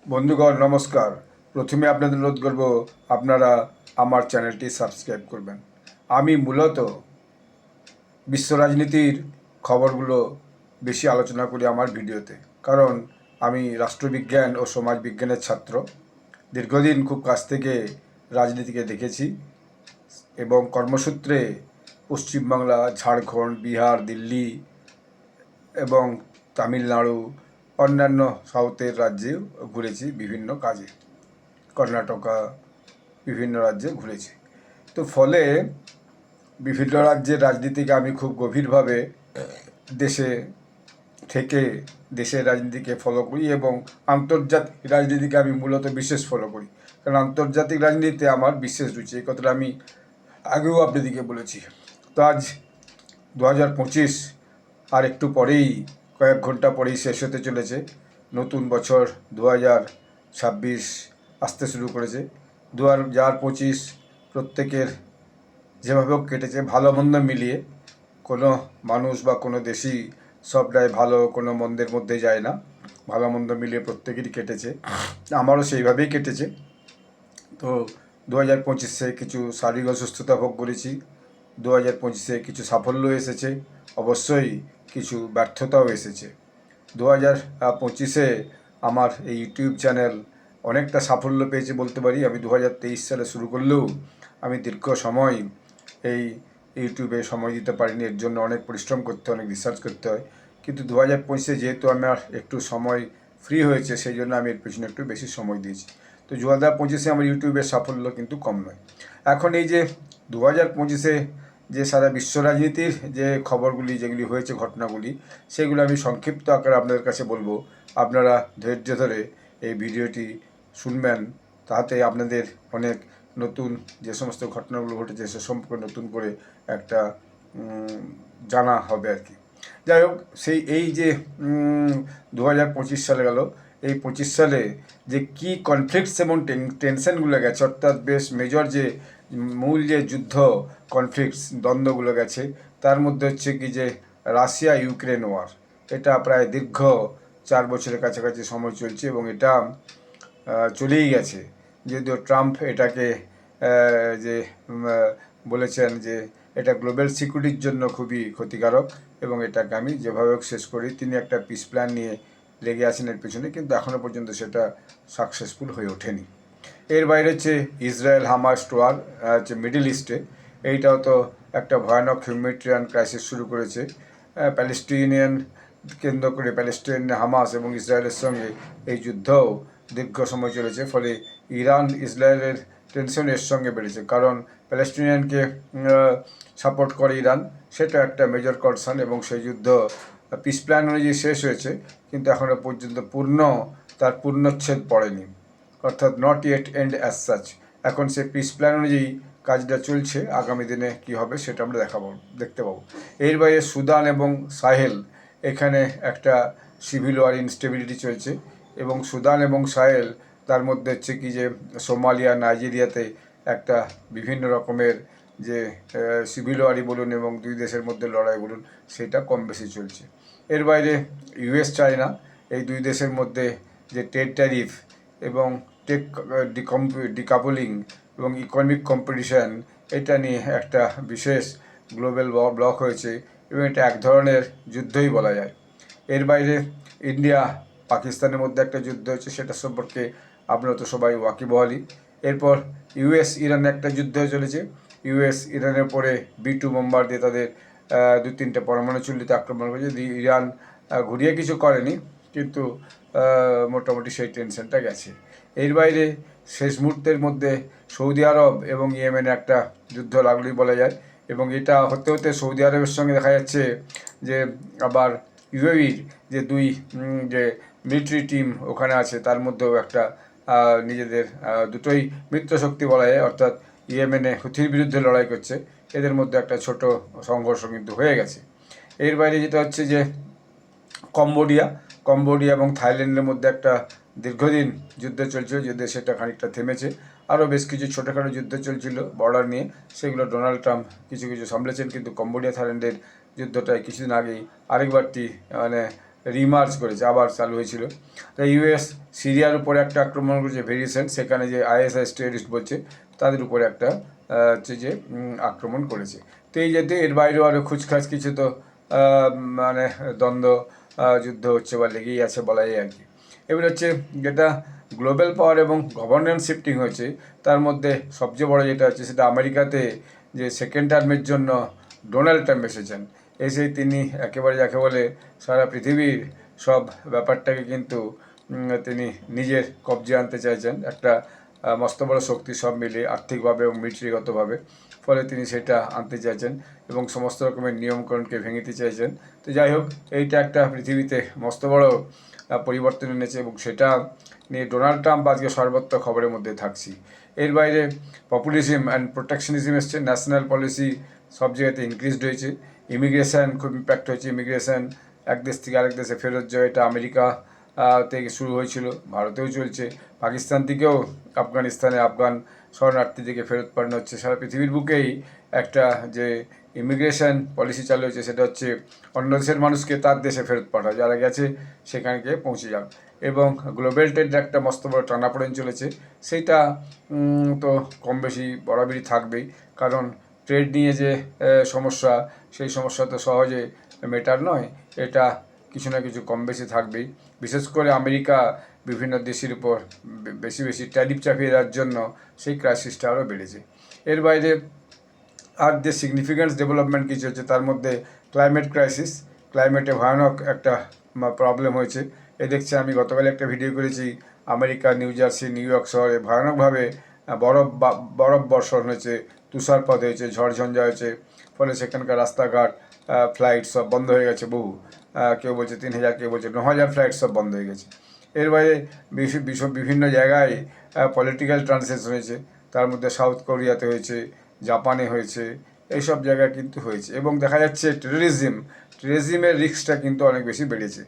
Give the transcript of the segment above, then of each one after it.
বন্ধুগণ নমস্কার। প্রথমে আপনাদের অনুরোধ করব আপনারা আমার চ্যানেলটি সাবস্ক্রাইব করবেন। আমি মূলত বিশ্ব রাজনীতির খবরগুলো বেশি আলোচনা করি আমার ভিডিওতে, কারণ আমি রাষ্ট্রবিজ্ঞান ও সমাজবিজ্ঞানের ছাত্র। দীর্ঘদিন খুব কাছ থেকে রাজনীতিকে দেখেছি এবং কর্মসূত্রে পশ্চিমবাংলা, ঝাড়খণ্ড, বিহার, দিল্লি এবং তামিলনাড়ু, অন্যান্য সাউথের রাজ্যেও ঘুরেছি বিভিন্ন কাজে। কর্ণাটকা, বিভিন্ন রাজ্যে ঘুরেছি। তো ফলে বিভিন্ন রাজ্যের রাজনীতিকে আমি খুব গভীরভাবে দেশে থেকে দেশের রাজনীতিকে ফলো করি এবং আন্তর্জাতিক রাজনীতিকে আমি মূলত বিশেষ ফলো করি, কারণ আন্তর্জাতিক রাজনীতিতে আমার বিশেষ রুচি। এই কথাটা আমি আগেও আপনাদেরকে বলেছি। তো আজ 2025, আর একটু পরেই, কয়েক ঘন্টা পরেই শেষ হতে চলেছে। নতুন বছর 2026 আসতে শুরু করেছে। 2025 প্রত্যেকের যেভাবে হোক কেটেছে, ভালো মন্দ মিলিয়ে। কোনো মানুষ বা কোনো দেশই সবটাই ভালো কোনো মন্দের মধ্যে যায় না, ভালো মন্দ মিলিয়ে প্রত্যেকেরই কেটেছে। আমারও সেইভাবেই কেটেছে। তো 2025-এ কিছু শারীরিক অসুস্থতা ভোগ করেছি, 2025-এ কিছু সাফল্য এসেছে, অবশ্যই কিছু ব্যর্থতাও এসেছে। 2025-এ আমার এই ইউটিউব চ্যানেল অনেকটা সাফল্য পেয়েছে বলতে পারি। আমি 2023 সালে শুরু করলেও আমি দীর্ঘ সময় এই ইউটিউবে সময় দিতে পারিনি। এর জন্য অনেক পরিশ্রম করতে হয়, অনেক রিসার্চ করতে হয়। কিন্তু 2025-এ যেহেতু আমার একটু সময় ফ্রি হয়েছে, সেই জন্য আমি এর পেছনে একটু বেশি সময় দিয়েছি। তো 2025-এ আমার ইউটিউবের সাফল্য কিন্তু কম নয়। এখন এই যে 2025-এ যে সারা বিশ্ব রাজনীতির যে খবরগুলি, যেগুলি হয়েছে, ঘটনাগুলি, সেগুলো আমি সংক্ষিপ্ত আকারে আপনাদের কাছে বলবো। আপনারা ধৈর্য ধরে এই ভিডিওটি শুনবেন, তাতে আপনাদের অনেক নতুন যে সমস্ত ঘটনাগুলো ঘটেছে সে সম্পর্কে নতুন করে একটা জানা হবে আর কি। যাই হোক, এই যে 2025 সালে গেল, এই 25 সালে যে কি কনফ্লিক্টস এবং টেনশনগুলো গেছে, অর্থাৎ বেশ মেজর যে মূল যে যুদ্ধ, কনফ্লিক্টস, দ্বন্দ্বগুলো গেছে, তার মধ্যে হচ্ছে কি যে রাশিয়া ইউক্রেন ওয়ার। এটা প্রায় দীর্ঘ 4 বছরের কাছাকাছি সময় চলছে এবং এটা চলেই গেছে। যদিও ট্রাম্প এটাকে যে বলেছেন যে এটা গ্লোবাল সিকিউরিটির জন্য খুবই ক্ষতিকারক এবং এটাকে আমি যেভাবে শেষ করি। তিনি একটা পিস প্ল্যান নিয়ে লেগে আছেন এর পেছনে, কিন্তু এখনও পর্যন্ত সেটা সাকসেসফুল হয়ে ওঠেনি। এর বাইরে হচ্ছে ইসরায়েল হামাস ওয়ার, হচ্ছে মিডল ইস্টে। এইটাও তো একটা ভয়ানক হিউম্যানিটেরিয়ান ক্রাইসিস শুরু করেছে। প্যালেস্টিনিয়ান কেন্দ্র করে, প্যালেস্টাইন, হামাস এবং ইসরায়েলের সঙ্গে এই যুদ্ধও দীর্ঘ সময় চলেছে। ফলে ইরান ইসরায়েলের টেনশন এর সঙ্গে বেড়েছে, কারণ প্যালেস্টিনিয়ানকে সাপোর্ট করে ইরান, সেটা একটা মেজর কনসার্ন। এবং সেই যুদ্ধ পিস প্ল্যান অনুযায়ী শেষ হয়েছে, কিন্তু এখনও পর্যন্ত তার পূর্ণচ্ছেদ পড়েনি, অর্থাৎ not yet end as such. এখন সে পিস প্ল্যান অনুযায়ী কাজটা চলছে। আগামী দিনে কি হবে সেটা আমরা দেখতে পাবো। এর বাইরে সুদান এবং সাহেল, এখানে একটা সিভিল ওয়ার, ইনস্টেবিলিটি চলছে। এবং সুদান এবং সাহেল, তার মধ্যে হচ্ছে কি যে সোমালিয়া, নাইজেরিয়াতে একটা বিভিন্ন রকমের যে সিভিল ওয়ারই বলুন এবং দুই দেশের মধ্যে লড়াই বলুন, সেটা কম বেশি চলছে। এর বাইরে ইউএস চায়না, এই দুই দেশের মধ্যে যে ট্রেড ট্যারিফ এবং টেক ডিকাপলিং এবং ইকোনমিক কম্পিটিশান, এটা নিয়ে একটা বিশেষ গ্লোবাল ব্লক হয়েছে এবং এটা এক ধরনের যুদ্ধই বলা যায়। এর বাইরে ইন্ডিয়া পাকিস্তানের মধ্যে একটা যুদ্ধ হয়েছে, সেটা সম্পর্কে আপনারা তো সবাই ওয়াকিবহালি। এরপর ইউএস ইরানে একটা যুদ্ধ চলেছে। ইউএস ইরানের পরে B2 বোম্বার দিয়ে তাদের 2-3টে পরমাণু চুল্লিতে আক্রমণ করেছে। ইরান ঘুরিয়ে কিছু করেনি, কিন্তু মোটামুটি সেই টেনশনটা গেছে। এর বাইরে শেষ মুহূর্তের মধ্যে সৌদি আরব এবং ইয়েমেনে একটা যুদ্ধ লাগলোই বলা যায়। এবং এটা হতে হতে সৌদি আরবের সঙ্গে দেখা যাচ্ছে যে আবার ইউএইর যে দুই যে মিলিটারি টিম ওখানে আছে, তার মধ্যেও একটা নিজেদের দুটোই মিত্রশক্তি বলা যায়, অর্থাৎ ইয়েমেনে হুথির বিরুদ্ধে লড়াই করছে। এদের মধ্যে একটা ছোট সংঘর্ষ কিন্তু হয়ে গেছে। এর বাইরে যেটা হচ্ছে যে কম্বোডিয়া এবং থাইল্যান্ডের মধ্যে একটা দীর্ঘদিন যুদ্ধ চলছিল, যদিও সেটা খানিকটা থেমেছে। আরও বেশ কিছু ছোটোখাটো যুদ্ধ চলছিল বর্ডার নিয়ে, সেগুলো ডোনাল্ড ট্রাম্প কিছু কিছু সামলেছেন, কিন্তু কম্বোডিয়া থাইল্যান্ডের যুদ্ধটায় কিছুদিন আগেই আরেকবারটি মানে রিমার্চ করেছে, আবার চালু হয়েছিল। তো ইউএস সিরিয়ার উপরে একটা আক্রমণ করেছে ভেরি রিসেন্ট, সেখানে যে আইএসআইএস টেররিস্ট বলছে তাদের উপরে একটা হচ্ছে যে আক্রমণ করেছে। তো এই যাতে এর বাইরেও আরও খুচখাচ কিছু তো মানে দ্বন্দ্ব যুদ্ধ হচ্ছে বা লেগেই আছে বলা যায় আর কি। এবার হচ্ছে যেটা গ্লোবাল পাওয়ার এবং গভর্নেন্স শিফটিং হয়েছে, তার মধ্যে সবচেয়ে বড় যেটা হচ্ছে সেটা আমেরিকাতে যে সেকেন্ড টার্মের জন্য ডোনাল্ড ট্রাম্প এসেছেন। এসে তিনি একেবারে যাকে বলে সারা পৃথিবীর সব ব্যাপারটাকে কিন্তু তিনি নিজের কবজে আনতে চাইছেন, একটা মস্ত বড় শক্তি সব মিলিয়ে আর্থিকভাবে এবং মিলিটারিগতভাবে। ফলে তিনি সেটা আনতে চাইছেন এবং সমস্ত রকমের নিয়মকানুনকে ভেঙে দিতে চাইছেন। তো যাই হোক, এইটা একটা পৃথিবীতে মস্ত বড় পরিবর্তন এনেছে এবং সেটা নিয়ে ডোনাল্ড ট্রাম্প আজকে সর্বত্র খবরের মধ্যে থাকছি। এর বাইরে পপুলিজম অ্যান্ড প্রোটেকশনিজম এসছে, ন্যাশনাল পলিসি সব জায়গাতে ইনক্রিজড হয়েছে। ইমিগ্রেশন খুব ইম্প্যাক্ট হয়েছে, ইমিগ্রেশন এক দেশ থেকে আরেক দেশে ফেরত যাওয়া, এটা আমেরিকা থেকে শুরু হয়েছিল, ভারতেও চলছে, পাকিস্তান থেকেও আফগানিস্তানে আফগান শরণার্থীদেরকে ফেরত পাঠানো হচ্ছে। সারা পৃথিবীর বুকেই একটা যে ইমিগ্রেশন পলিসি চালু হয়েছে সেটা হচ্ছে অন্য দেশের মানুষকে তার দেশে ফেরত পাঠাও, যারা গেছে সেখানকে পৌঁছে যাক। এবং গ্লোবাল ট্রেডের একটা মস্ত বড় টানাপোড়েন চলেছে, সেইটা তো কম বেশি বরাবরই থাকবেই, কারণ ট্রেড নিয়ে যে সমস্যা, সেই সমস্যা তো সহজে মেটার নয়, এটা কিছু না কিছু কম বেশি থাকবেই। বিশেষ করে আমেরিকা বিভিন্ন দেশের উপর বেশি বেশি ট্যারিফ চাপিয়ে দেওয়ার জন্য সেই ক্রাইসিসটা আরও বেড়েছে। এর বাইরে আর যে সিগনিফিক্যান্স ডেভেলপমেন্ট কিছু হচ্ছে, তার মধ্যে ক্লাইমেট ক্রাইসিস, ক্লাইমেটে ভয়ানক একটা প্রবলেম হয়েছে। এ দেখছে, আমি গতকাল একটা ভিডিও করেছি, America new jersey new York শহরে ভয়ানকভাবে বরফ বর্ষণ হয়েছে, তুষারপাত হয়েছে, ঝড়ঝঞ্ঝা হয়েছে। ফলে সেখানকার রাস্তাঘাট, ফ্লাইট সব বন্ধ হয়ে গেছে, বহু কেউ বলছে 3,000, কেউ বলছে 9,000 ফ্লাইট সব বন্ধ হয়ে গেছে। এর বাইরে বিভিন্ন জায়গায় পলিটিক্যাল ট্রানজিশন হয়েছে, তার মধ্যে সাউথ কোরিয়াতে হয়েছে, জাপানে হয়েছে, এইসব জায়গায় কিন্তু হয়েছে। এবং দেখা যাচ্ছে টেররিজমের রিস্কটা কিন্তু অনেক বেশি বেড়েছে,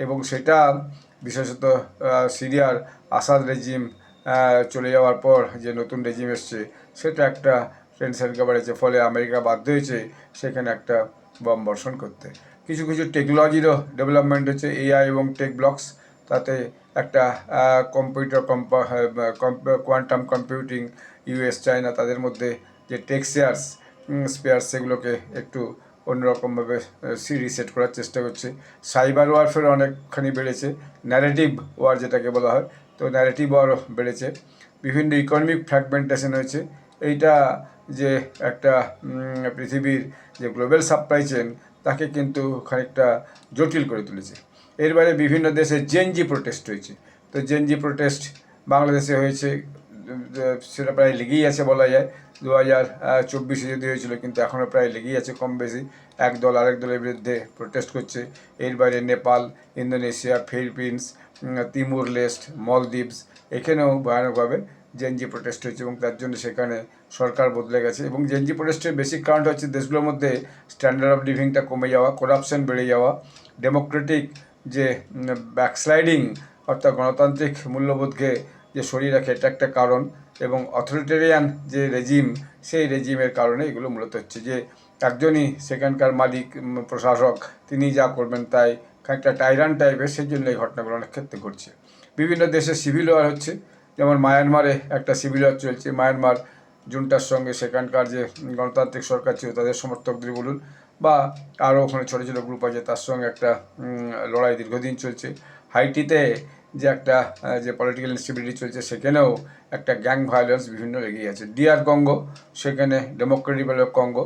এবং সেটা বিশেষত সিরিয়ার আসাদ রেজিম চলে যাওয়ার পর যে নতুন রেজিম এসছে, সেটা একটা টেনশনকে বাড়িয়েছে। ফলে আমেরিকা বাধ্য হয়েছে সেখানে একটা বম বর্ষণ করতে। কিছু কিছু টেকনোলজিরও ডেভেলপমেন্ট হচ্ছে, এআই এবং টেক ব্লকস, তাতে একটা computer quantum computing, US China তাদের মধ্যে যে টেক স্পেয়ার্স সেগুলোকে একটু অন্যরকমভাবে রিসেট করার চেষ্টা করছে। সাইবার ওয়ারফেয়ার অনেকখানি বেড়েছে, ন্যারেটিভ ওয়ার যেটাকে বলা হয়, তো ন্যারেটিভ ওয়ারও বেড়েছে। বিভিন্ন ইকোনমিক ফ্র্যাগমেন্টেশন হয়েছে। এইটা যে একটা পৃথিবীর যে গ্লোবাল সাপ্লাই চেন, তাকে কিন্তু খানিকটা জটিল করে তুলেছে। এর বাইরে বিভিন্ন দেশে জেনজি প্রোটেস্ট হয়েছে। তো জেনজি প্রোটেস্ট বাংলাদেশে হয়েছে, সেটা প্রায় লেগেই আছে বলা যায়। 2024 যদি হয়েছিল, কিন্তু এখনও প্রায় লেগেই আছে কম বেশি, এক দল আরেক দলের বিরুদ্ধে প্রোটেস্ট করছে। এর বাইরে Nepal, Indonesia, Philippines, Timor Leste, Maldives, এখানেও ভয়ানকভাবে জেনজি প্রোটেস্ট হয়েছে এবং তার জন্য সেখানে সরকার বদলে গেছে। এবং জেনজি প্রোটেস্টের বেসিক কারণ হচ্ছে দেশগুলোর মধ্যে স্ট্যান্ডার্ড অফ লিভিংটা কমে যাওয়া, করাপশন বেড়ে যাওয়া, ডেমোক্রেটিক যে ব্যাকস্লাইডিং, অর্থাৎ গণতান্ত্রিক মূল্যবোধকে যে সরিয়ে রাখে, এটা একটা কারণ। এবং অথরিটেরিয়ান যে রেজিম, সেই রেজিমের কারণে এগুলো মূলত হচ্ছে, যে একজনই সেখানকার মালিক, প্রশাসক, তিনি যা করবেন তাই, একটা টাইরান টাইপের, সেই জন্য এই ঘটনাগুলো অনেক ক্ষেত্রে ঘটছে। বিভিন্ন দেশে সিভিল ওয়ার হচ্ছে, যেমন মায়ানমারে একটা সিভিল ওয়ার চলছে। মায়ানমার জুনটার সঙ্গে সেখানকার যে গণতান্ত্রিক সরকার ছিল তাদের সমর্থকদের বলুন, বা আরও ওখানে ছোটো ছোটো গ্রুপ আছে, তার সঙ্গে একটা লড়াই দীর্ঘদিন চলছে। হাইটিতে যে একটা যে পলিটিক্যাল ইনস্টেবিলিটি চলছে, সেখানেও একটা গ্যাং ভায়োলেন্স বিভিন্ন লেগেই আছে। ডিআর কঙ্গো, সেখানে ডেমোক্রেটিক রিপাবলিক অফ কঙ্গো,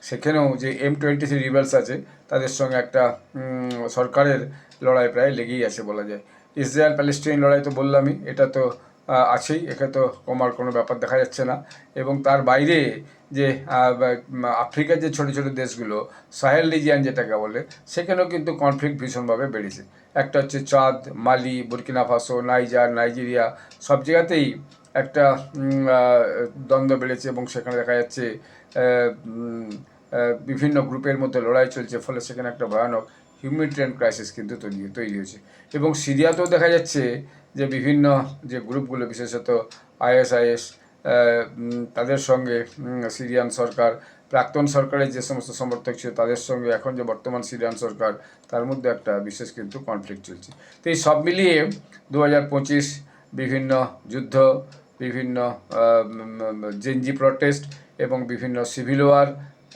সেখানেও যে M23 রিবেলস আছে, তাদের সঙ্গে একটা সরকারের লড়াই প্রায় লেগেই আছে বলা যায়। ইসরায়েল প্যালেস্টাইন লড়াই তো বললামই, এটা তো আছেই, এখানে তো কমার কোনো ব্যাপার দেখা যাচ্ছে না। এবং তার বাইরে যে আফ্রিকার যে ছোটো ছোটো দেশগুলো, সাহেল রিজিয়ান যেটাকে বলে, সেখানেও কিন্তু কনফ্লিক্ট ভীষণভাবে বেড়েছে। একটা হচ্ছে চাঁদ, মালি, বুর্কিনা ফাসো, নাইজেরিয়া, সব জায়গাতেই একটা দ্বন্দ্ব বেড়েছে এবং সেখানে দেখা যাচ্ছে বিভিন্ন গ্রুপের মধ্যে লড়াই চলছে। ফলে সেখানে একটা ভয়ানক হিউম্যানিটেরিয়ান ক্রাইসিস কিন্তু তৈরি হয়েছে। এবং সিরিয়াতেও দেখা যাচ্ছে যে বিভিন্ন যে গ্রুপগুলো, বিশেষত ISIS, তাদের সঙ্গে সিরিয়ান সরকার প্রাক্তন সরকারের যে সমস্ত সমর্থক ছিল তাদের সঙ্গে এখন যে বর্তমান সিরিয়ান সরকার তার মধ্যে একটা বিশেষ কিন্তু কনফ্লিক্ট চলছে। তো এই সব মিলিয়ে 2025 বিভিন্ন যুদ্ধ, বিভিন্ন জেনজি প্রটেস্ট এবং বিভিন্ন সিভিল ওয়ার,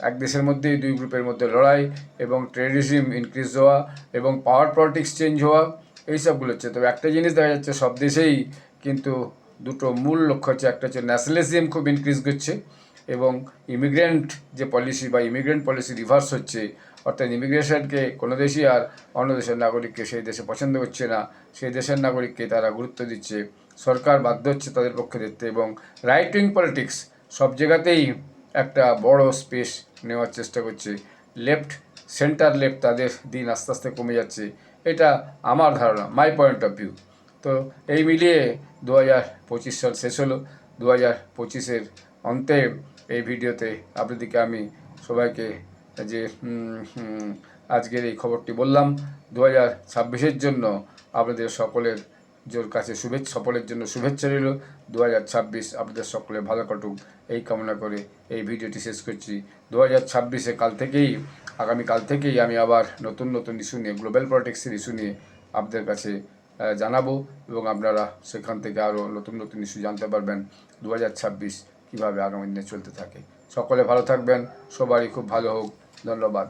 এক দেশের মধ্যেই দুই গ্রুপের মধ্যে লড়াই এবং টেররিজম ইনক্রিজ হওয়া এবং পাওয়ার পলিটিক্স চেঞ্জ হওয়া, এইসবগুলো হচ্ছে। তবে একটা জিনিস দেখা যাচ্ছে সব দেশেই কিন্তু দুটো মূল লক্ষ্য হচ্ছে, একটা হচ্ছে ন্যাশনালিজম খুব ইনক্রিজ করছে এবং ইমিগ্রেন্ট যে পলিসি বা ইমিগ্রেন্ট পলিসি রিভার্স হচ্ছে, অর্থাৎ ইমিগ্রেশনকে কোনো দেশই আর অন্য দেশের নাগরিককে সেই দেশে পছন্দ করছে না, সেই দেশের নাগরিককে তারা গুরুত্ব দিচ্ছে, সরকার বাধ্য হচ্ছে তাদের পক্ষে দেখতে এবং রাইট উইং পলিটিক্স সব জায়গাতেই একটা বড় স্পেস নেওয়ার চেষ্টা করছে। লেফট, সেন্টার লেফট তাদের দিন আস্তে আস্তে কমে যাচ্ছে, এটা আমার ধারণা, মাই পয়েন্ট অফ ভিউ। তো এই মিলিয়ে 2025 সাল শেষ হলো। 2025-এর অন্তে এই ভিডিওতে আপনাদেরকে আমি সবাইকে যে আজকের এই খবরটি বললাম। 2026-এর জন্য আপনাদের সকলের কাছে সকলের জন্য শুভেচ্ছা রইল। 2026 আপনাদের সকলে ভালো কাটুক এই কামনা করে এই ভিডিওটি শেষ করছি। 2026-এ আগামীকাল থেকেই আমি আবার নতুন নতুন ইস্যু নিয়ে, গ্লোবাল পলিটিক্সের ইস্যু নিয়ে আপনাদের কাছে জানাবো এবং আপনারা সেখান থেকে আরও নতুন নতুন ইস্যু জানতে পারবেন 2026 কীভাবে আগামী দিনে চলতে থাকে। সকলে ভালো থাকবেন, সবারই খুব ভালো হোক। ধন্যবাদ।